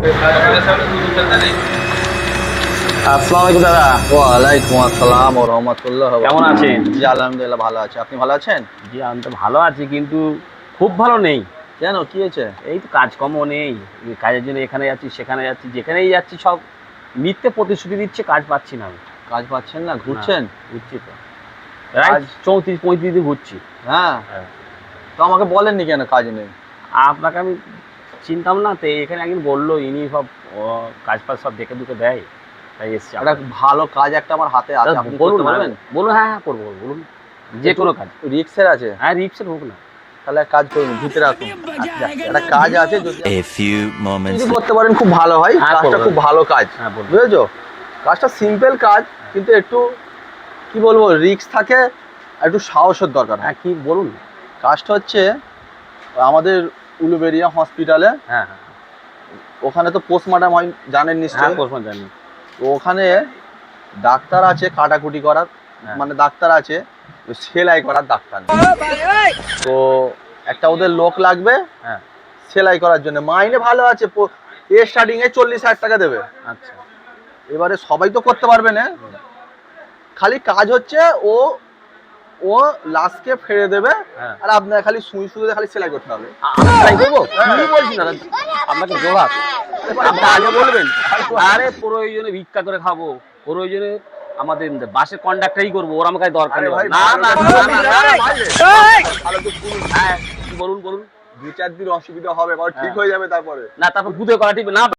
আসসালামু আলাইকুম দাদা। ওয়ালাইকুম আসসালাম ওয়া রাহমাতুল্লাহ। কেমন আছেন? জি আলহামদুলিল্লাহ ভালো আছি। আপনি ভালো আছেন? জি আমি তো ভালো আছি, কিন্তু খুব ভালো নেই। কেন কি হয়েছে? এই তো কাজকর্ম নেই। এই কাজের জন্য এখানে যাচ্ছি সেখানে যাচ্ছি, যেখানেই যাচ্ছি সব মিথ্যে প্রতিশ্রুতি দিচ্ছে, কাজ পাচ্ছি না আমি। কাজ পাচ্ছেন না, ঘুরছেন? ঘুরছি তো প্রায় 34-35 দিন ঘুরছি। হ্যাঁ, হ্যাঁ, তো আমাকে বলেননি কেন কাজ নেই? আপনাকে আমি চিনতাম না, তো এখানে একদিন বললো ইনি সব কাজ ফাজ সব দেখে দুকে দেয়, তাই এসছি। একটা ভালো কাজ একটা আমার হাতে আছে, আপনি বলুন করতে পারবেন? বলুন, হ্যাঁ হ্যাঁ করবো, বলুন। যে কোনো কাজ, রিক্সের আছে? হ্যাঁ রিক্সের হোক না। তাহলে এক কাজ করুন, ভিতরে আসুন। একটা কাজ আছে, যদি A few moments যদি করতে পারেন খুব ভালো হয়। হ্যাঁ, কাজটা করবো। খুব ভালো কাজ, হ্যাঁ বলুন। বুঝেছো? কাজটা সিম্পল কাজ, কিন্তু একটু কি বলবো, রিস্ক থাকে, একটু সাহসের দরকার হয়। হ্যাঁ কি বলুন। কাজটা হচ্ছে আমাদের উলুবেড়িয়া হসপিটালে, হ্যাঁ হ্যাঁ ওখানে তো পোস্টমর্টম হয় জানেন হ্যাঁ নিশ্চয়ই। প্রশ্ন জানি। তো ওখানে ডাক্তার আছে কাটাকুটি করার, হ্যাঁ। মানে ডাক্তার আছে, ওই সেলাই করার ডাক্তার নেই। তো একটা ওদের লোক লাগবে হ্যাঁ সেলাই করার জন্য। মাইনে ভালো আছে, স্টার্টিং এ 40,000 টাকা দেবে। আচ্ছা। এবারে সবাই তো করতে পারবে না, খালি কাজ হচ্ছে ও ও লাস্টকে ফেলে দেবে, হ্যাঁ। আর আপনার খালি সুই সুই খালি সেলাই করতে হবে। আমি ট্রাই করবো, কি বলছি না আপনাকে জবাব। আপনি আগে বলবেন, আরে প্রয়োজনে ভিক্ষা করে খাবো, প্রয়োজনে আমাদের বাসের কন্ডাক্টরই করবো, ওর আমাকে দরকার আরে নেই। ভাই, না না ভালো না, তো না, বলুন, না, না, ভাই রে। ভালো তো বলুন। হ্যাঁ বলুন বলুন। 2-4 দিন অসুবিধা হবে, আবার ঠিক হ্যাঁ। হয়ে যাবে তারপরে। না তারপর বুধে করা ঠিক না।